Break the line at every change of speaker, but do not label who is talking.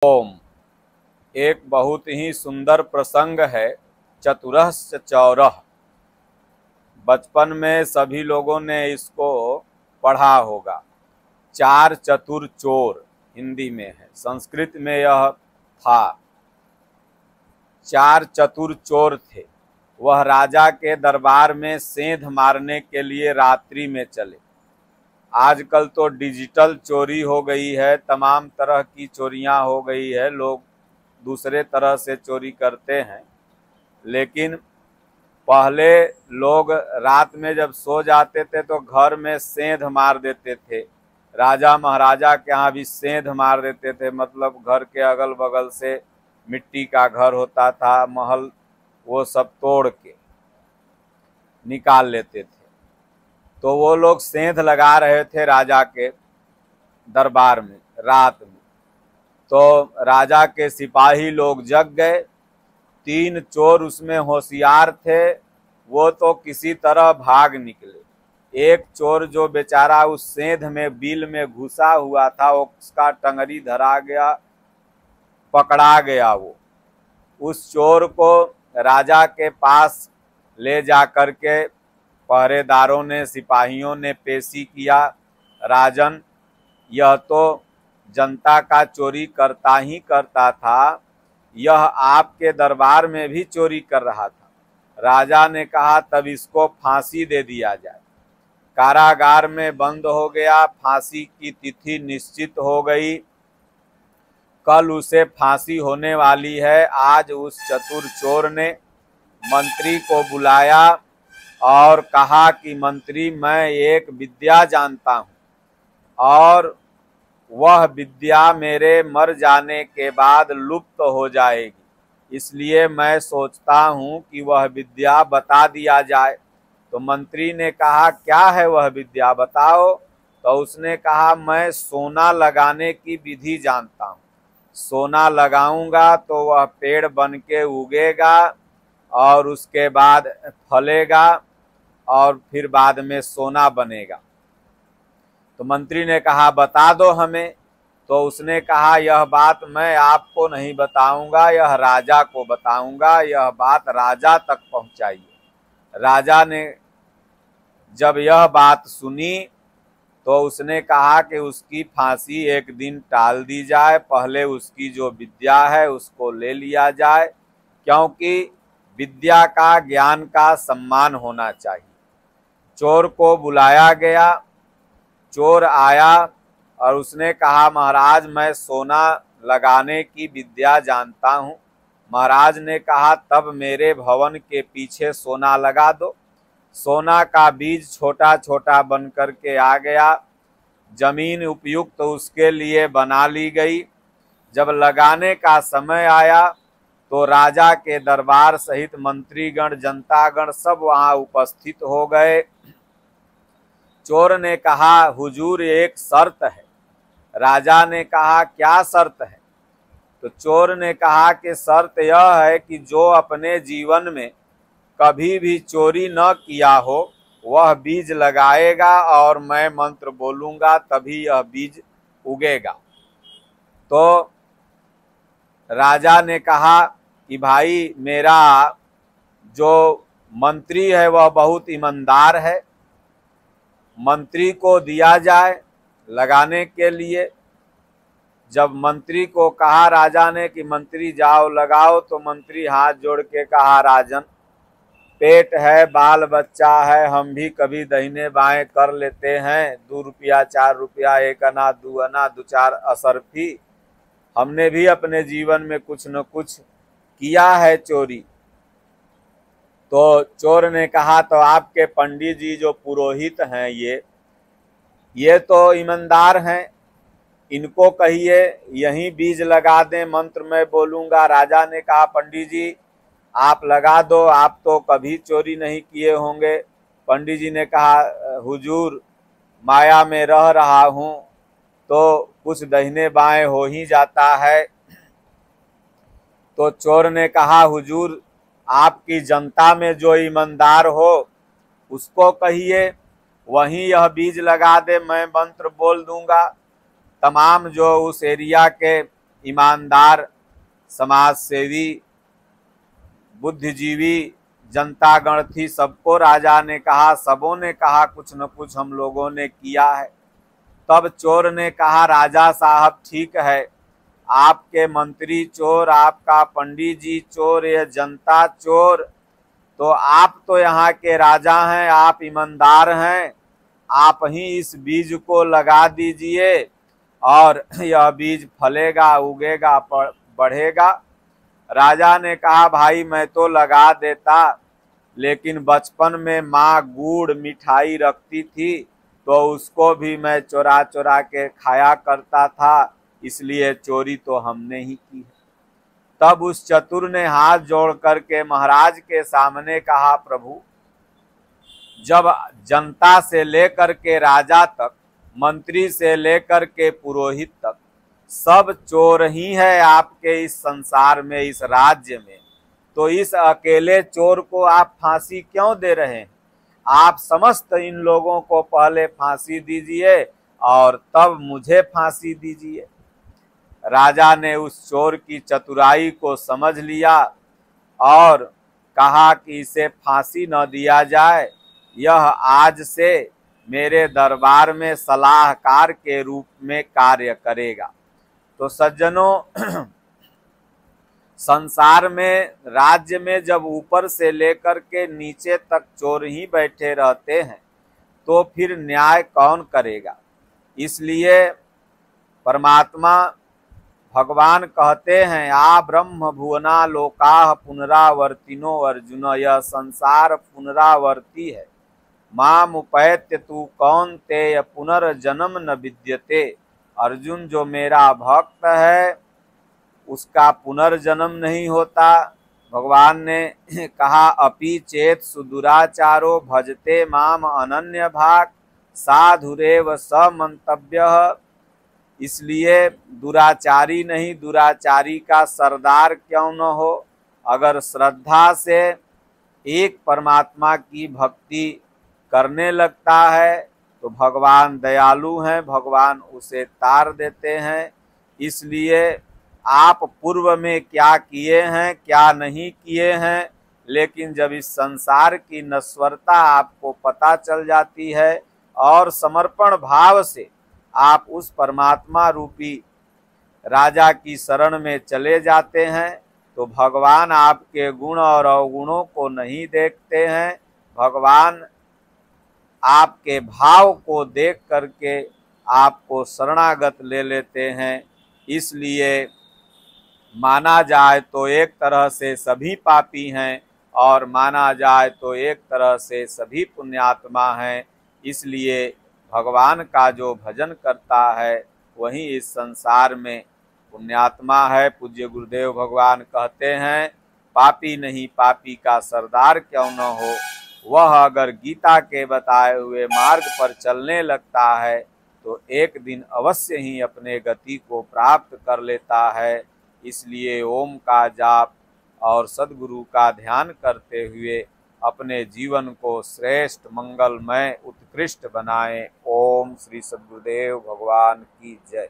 ओम। एक बहुत ही सुंदर प्रसंग है चतुरस्य चौरः। बचपन में सभी लोगों ने इसको पढ़ा होगा। चार चतुर चोर हिंदी में है, संस्कृत में यह था। चार चतुर चोर थे। वह राजा के दरबार में सेंध मारने के लिए रात्रि में चले। आजकल तो डिजिटल चोरी हो गई है, तमाम तरह की चोरियां हो गई है, लोग दूसरे तरह से चोरी करते हैं। लेकिन पहले लोग रात में जब सो जाते थे तो घर में सेंध मार देते थे। राजा महाराजा के यहाँ भी सेंध मार देते थे, मतलब घर के अगल बगल से मिट्टी का घर होता था, महल, वो सब तोड़ के निकाल लेते थे। तो वो लोग सेंध लगा रहे थे राजा के दरबार में रात में। तो राजा के सिपाही लोग जग गए। तीन चोर उसमें होशियार थे, वो तो किसी तरह भाग निकले। एक चोर जो बेचारा उस सेंध में बिल में घुसा हुआ था, उसका टंगरी धरा गया, पकड़ा गया। वो उस चोर को राजा के पास ले जा कर के पहरेदारों ने, सिपाहियों ने पेशी किया। राजन, यह तो जनता का चोरी करता ही करता था, यह आपके दरबार में भी चोरी कर रहा था। राजा ने कहा तब इसको फांसी दे दिया जाए। कारागार में बंद हो गया। फांसी की तिथि निश्चित हो गई। कल उसे फांसी होने वाली है। आज उस चतुर चोर ने मंत्री को बुलाया और कहा कि मंत्री, मैं एक विद्या जानता हूं और वह विद्या मेरे मर जाने के बाद लुप्त हो जाएगी, इसलिए मैं सोचता हूं कि वह विद्या बता दिया जाए। तो मंत्री ने कहा क्या है वह विद्या, बताओ। तो उसने कहा मैं सोना लगाने की विधि जानता हूं। सोना लगाऊंगा तो वह पेड़ बन के उगेगा और उसके बाद फलेगा और फिर बाद में सोना बनेगा। तो मंत्री ने कहा बता दो हमें। तो उसने कहा यह बात मैं आपको नहीं बताऊंगा, यह राजा को बताऊंगा, यह बात राजा तक पहुंचाइए। राजा ने जब यह बात सुनी तो उसने कहा कि उसकी फांसी एक दिन टाल दी जाए, पहले उसकी जो विद्या है उसको ले लिया जाए, क्योंकि विद्या का, ज्ञान का सम्मान होना चाहिए। चोर को बुलाया गया। चोर आया और उसने कहा महाराज, मैं सोना लगाने की विद्या जानता हूँ। महाराज ने कहा तब मेरे भवन के पीछे सोना लगा दो। सोना का बीज छोटा छोटा बन कर के आ गया। जमीन उपयुक्त तो उसके लिए बना ली गई। जब लगाने का समय आया तो राजा के दरबार सहित मंत्रीगण, जनतागण सब वहां उपस्थित हो गए। चोर ने कहा हुजूर एक शर्त है। राजा ने कहा क्या शर्त है। तो चोर ने कहा कि शर्त यह है कि जो अपने जीवन में कभी भी चोरी न किया हो वह बीज लगाएगा और मैं मंत्र बोलूंगा तभी यह बीज उगेगा। तो राजा ने कहा कि भाई मेरा जो मंत्री है वह बहुत ईमानदार है, मंत्री को दिया जाए लगाने के लिए। जब मंत्री को कहा राजा ने कि मंत्री जाओ लगाओ, तो मंत्री हाथ जोड़ के कहा राजन, पेट है, बाल बच्चा है, हम भी कभी दहिने बाएं कर लेते हैं, 2 रुपया 4 रुपया, 1 आना 2 आना 2 4 असरफी, हमने भी अपने जीवन में कुछ न कुछ किया है चोरी। तो चोर ने कहा तो आपके पंडित जी जो पुरोहित हैं ये तो ईमानदार हैं, इनको कहिए यहीं बीज लगा दें, मंत्र मैं बोलूंगा। राजा ने कहा पंडित जी आप लगा दो, आप तो कभी चोरी नहीं किए होंगे। पंडित जी ने कहा हुजूर माया में रह रहा हूं तो कुछ दहिने बाएं हो ही जाता है। तो चोर ने कहा हुजूर आपकी जनता में जो ईमानदार हो उसको कहिए वहीं यह बीज लगा दे, मैं मंत्र बोल दूंगा। तमाम जो उस एरिया के ईमानदार, समाजसेवी, बुद्धिजीवी जनतागण थी। सबको राजा ने कहा, सबों ने कहा कुछ न कुछ हम लोगों ने किया है। तब चोर ने कहा, राजा साहब ठीक है, आपके मंत्री चोर, आपका पंडित जी चोर, ये जनता चोर, तो आप तो यहाँ के राजा हैं, आप ईमानदार हैं, आप ही इस बीज को लगा दीजिए और यह बीज फलेगा, उगेगा, बढ़ेगा। राजा ने कहा, भाई मैं तो लगा देता, लेकिन बचपन में माँ गुड़ मिठाई रखती थी तो उसको भी मैं चुरा चुरा के खाया करता था, इसलिए चोरी तो हमने ही की है। तब उस चतुर ने हाथ जोड़ करके महाराज के सामने कहा, प्रभु, जब जनता से लेकर के राजा तक, मंत्री से लेकर के पुरोहित तक सब चोर ही है आपके इस संसार में, इस राज्य में, तो इस अकेले चोर को आप फांसी क्यों दे रहे हैं? आप समस्त इन लोगों को पहले फांसी दीजिए और तब मुझे फांसी दीजिए। राजा ने उस चोर की चतुराई को समझ लिया और कहा कि इसे फांसी न दिया जाए, यह आज से मेरे दरबार में सलाहकार के रूप में कार्य करेगा। तो सज्जनों, संसार में, राज्य में जब ऊपर से लेकर के नीचे तक चोर ही बैठे रहते हैं तो फिर न्याय कौन करेगा? इसलिए परमात्मा भगवान कहते हैं, आ ब्रह्म भुवना लोकाः पुनरावर्तिनो अर्जुन, यह संसार पुनरावर्ती है। माम उपैत्य तु कौन्तेय पुनर्जन्म न विद्यते। अर्जुन, जो मेरा भक्त है उसका पुनर्जन्म नहीं होता। भगवान ने कहा, अपि चेत सुदुराचारो भजते माम अनन्य भाग साधुरेव स मंतव्यः। इसलिए दुराचारी नहीं, दुराचारी का सरदार क्यों न हो, अगर श्रद्धा से एक परमात्मा की भक्ति करने लगता है तो भगवान दयालु हैं, भगवान उसे तार देते हैं। इसलिए आप पूर्व में क्या किए हैं, क्या नहीं किए हैं, लेकिन जब इस संसार की नश्वरता आपको पता चल जाती है और समर्पण भाव से आप उस परमात्मा रूपी राजा की शरण में चले जाते हैं तो भगवान आपके गुण और अवगुणों को नहीं देखते हैं। भगवान आपके भाव को देख करके आपको शरणागत ले लेते हैं। इसलिए माना जाए तो एक तरह से सभी पापी हैं और माना जाए तो एक तरह से सभी पुण्यात्मा हैं। इसलिए भगवान का जो भजन करता है वही इस संसार में पुण्यात्मा है। पूज्य गुरुदेव भगवान कहते हैं, पापी नहीं पापी का सरदार क्यों न हो, वह अगर गीता के बताए हुए मार्ग पर चलने लगता है तो एक दिन अवश्य ही अपने गति को प्राप्त कर लेता है। इसलिए ओम का जाप और सद्गुरु का ध्यान करते हुए अपने जीवन को श्रेष्ठ, मंगलमय, उत्कृष्ट बनाएं। ओम श्री सद्गुरुदेव भगवान की जय।